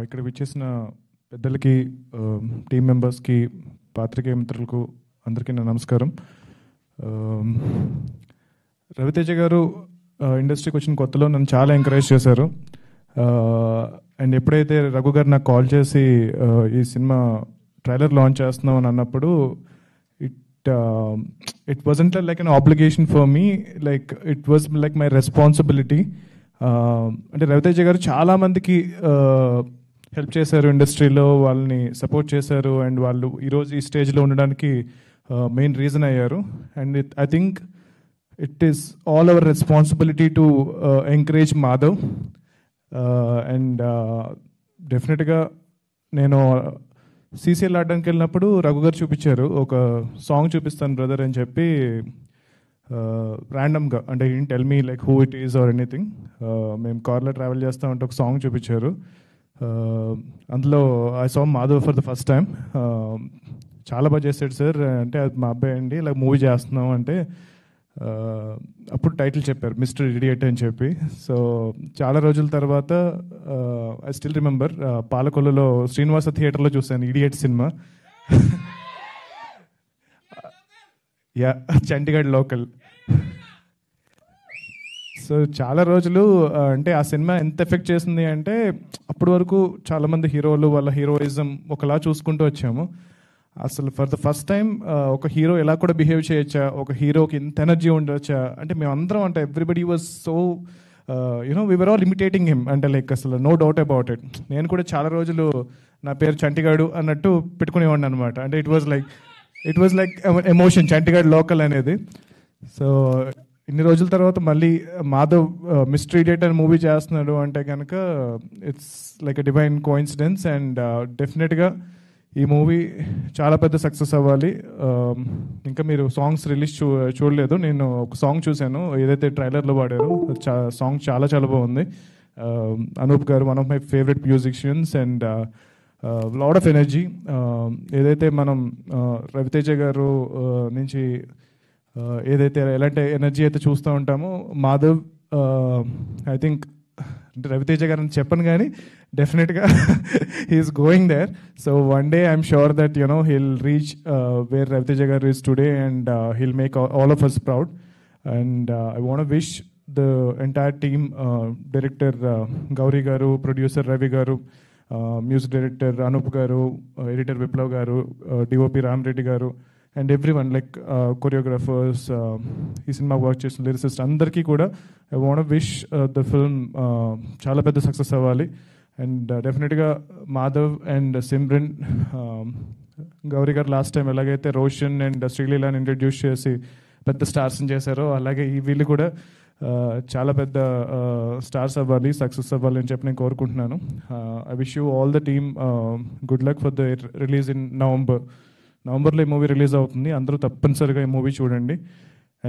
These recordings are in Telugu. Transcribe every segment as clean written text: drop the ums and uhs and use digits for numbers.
ఇక్కడ విచ్చేసిన పెద్దలకి, టీం మెంబర్స్కి, పాత్రికేయ మిత్రులకు అందరికీ నా నమస్కారం. రవితేజ గారు ఇండస్ట్రీకి వచ్చిన కొత్తలో నన్ను చాలా ఎంకరేజ్ చేశారు. అండ్ ఎప్పుడైతే రఘు గారు నాకు కాల్ చేసి ఈ సినిమా ట్రైలర్ లాంచ్ చేస్తున్నాం అని అన్నప్పుడు it wasn't like an obligation for me, like it was like my responsibility. అంటే రవితేజ గారు చాలామందికి హెల్ప్ చేశారు, ఇండస్ట్రీలో వాళ్ళని సపోర్ట్ చేశారు, అండ్ వాళ్ళు ఈరోజు ఈ స్టేజ్లో ఉండడానికి మెయిన్ రీజన్ అయ్యారు. And I think it is all our responsibility to encourage Madhav. And డెఫినెట్గా నేను సీసీఎల్ ఆడడానికి వెళ్ళినప్పుడు రఘు గారు చూపించారు, ఒక సాంగ్ చూపిస్తాను బ్రదర్ అని చెప్పి ర్యాండమ్గా, అంటే in tell me like who it is or anything. మేము కార్లో ట్రావెల్ చేస్తామంటే ఒక సాంగ్ చూపించారు. అందులో I saw Madhav for the first time. చాలా బాగా చేశాడు సార్ అంటే, అది మా అబ్బాయి అండి, ఇలా మూవీ చేస్తున్నాం అంటే అప్పుడు టైటిల్ చెప్పారు మిస్టర్ ఇడియట్ అని చెప్పి. సో చాలా రోజుల తర్వాత ఐ స్టిల్ రిమెంబర్ పాలకొల్లులో శ్రీనివాస థియేటర్లో చూశాను idiot cinema. Yeah, Chandigarh local. So చాలా రోజులు అంటే ఆ సినిమా ఎంత ఎఫెక్ట్ చేసింది అంటే, అప్పటి వరకు చాలామంది హీరోలు వాళ్ళ హీరోయిజం ఒకలా చూసుకుంటూ వచ్చాము. అసలు ఫర్ ద ఫస్ట్ టైం ఒక హీరో ఎలా కూడా బిహేవ్ చేయొచ్చా, ఒక హీరోకి ఇంత ఎనర్జీ ఉండొచ్చా అంటే, మేమందరం అంటే everybody was so you know we were all imitating him, అంటే లైక్ అసలు నో డౌట్ అబౌట్ ఇట్. నేను కూడా చాలా రోజులు నా పేరు చంటిగాడు అన్నట్టు పెట్టుకునేవాడిని అనమాట. అంటే it was like emotion Chantigaad local అనేది. సో ఇన్ని రోజుల తర్వాత మళ్ళీ మాధవ్ మిస్టర్ ఇడియట్ అని మూవీ చేస్తున్నాడు అంటే కనుక it's like a divine coincidence. And డెఫినెట్గా ఈ మూవీ చాలా పెద్ద సక్సెస్ అవ్వాలి. ఇంకా మీరు సాంగ్స్ రిలీజ్ చూడలేదు, నేను ఒక సాంగ్ చూశాను ఏదైతే ట్రైలర్లో పాడారో, సాంగ్ చాలా చాలా బాగుంది. అనూప్ గారు one of my favourite musicians and lot of energy. ఏదైతే మనం రవితేజ గారు నుంచి ఏదైతే ఎలాంటి ఎనర్జీ అయితే చూస్తూ ఉంటామో, మాధవ్ ఐ థింక్ అంటే రవితేజ గారు అని చెప్పను కానీ డెఫినెట్గా he's going there. So one day I'm sure that you know he'll reach where Raviteja garu is today, and he'll make all of us proud. And I want wish the entire team, director Gowri garu, producer Ravi గారు, మ్యూజిక్ డైరెక్టర్ అనూప్ గారు, ఎడిటర్ విప్లవ్ గారు, డిఓపి రామరెడ్డి గారు, and every one like choreographers, ఈ సినిమా వర్క్ చేసిన లిరిసిస్ట్ అందరికీ కూడా I want wish the film చాలా పెద్ద సక్సెస్ అవ్వాలి. అండ్ డెఫినెట్గా మాధవ్ అండ్ సిమ్రన్, గౌరీ గారు లాస్ట్ టైం ఎలాగైతే రోషన్ అండ్ శ్రీలీలాని ఇంట్రడ్యూస్ చేసి పెద్ద స్టార్స్ని చేశారో, అలాగే ఈ వీళ్ళు కూడా చాలా పెద్ద స్టార్స్ అవ్వాలి, సక్సెస్ అవ్వాలి అని చెప్పి నేను కోరుకుంటున్నాను. I wish you all the team good luck for the release in నవంబర్లో ఈ మూవీ రిలీజ్ అవుతుంది. అందరూ తప్పనిసరిగా ఈ మూవీ చూడండి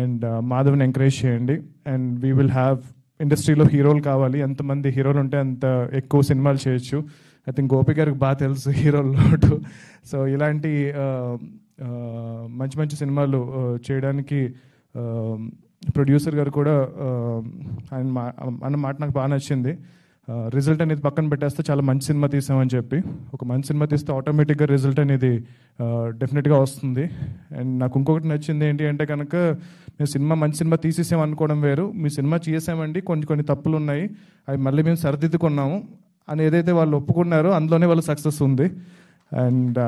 అండ్ మాధవ్ని ఎంకరేజ్ చేయండి. అండ్ వీ విల్ హ్యావ్ ఇండస్ట్రీలో హీరోలు కావాలి, ఎంతమంది హీరోలు ఉంటే అంత ఎక్కువ సినిమాలు చేయొచ్చు. ఐ థింక్ గోపి గారికి బాగా తెలుసు హీరోలు. సో ఇలాంటి మంచి మంచి సినిమాలు చేయడానికి ప్రొడ్యూసర్ గారు కూడా అన్న మాట నాకు బాగా నచ్చింది. రిజల్ట్ అనేది పక్కన పెట్టేస్తే చాలా మంచి సినిమా తీసామని చెప్పి, ఒక మంచి సినిమా తీస్తే ఆటోమేటిక్గా రిజల్ట్ అనేది డెఫినెట్గా వస్తుంది. అండ్ నాకు ఇంకొకటి నచ్చింది ఏంటి అంటే కనుక, మేము మంచి సినిమా తీసేసాం అనుకోవడం వేరు, మీ సినిమా చేసామండి, కొన్ని తప్పులు ఉన్నాయి, అవి మళ్ళీ మేము సరిదిద్దుకున్నాము అని ఏదైతే వాళ్ళు ఒప్పుకున్నారో అందులోనే వాళ్ళ సక్సెస్ ఉంది. And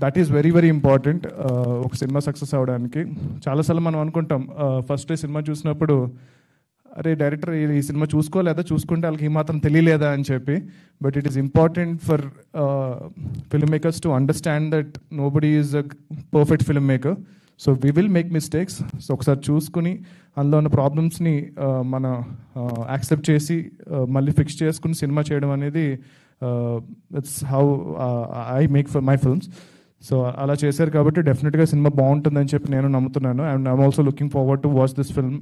that is very very important ఒక సినిమా సక్సెస్ అవ్వడానికి. చాలాసార్లు మనం అనుకుంటాం ఫస్ట్ సినిమా చూసినప్పుడు, అరే డైరెక్టర్ ఈ సినిమా చూసుకోలేదా, చూసుకుంటే వాళ్ళకి ఈ మాత్రం తెలియలేదా అని చెప్పి. But it is important for film makers to understand that nobody is a perfect film maker. So we will make mistakes. So ఒకసారి చూసుకుని అందులో ఉన్న ప్రాబ్లమ్స్ని మన యాక్సెప్ట్ చేసి మళ్ళీ ఫిక్స్ చేసుకుని సినిమా చేయడం అనేది it's how I make for my films. So అలా చేశారు కాబట్టి డెఫినెట్గా సినిమా బాగుంటుందని చెప్పి నేను నమ్ముతున్నాను. And I'm also looking forward to watch this film.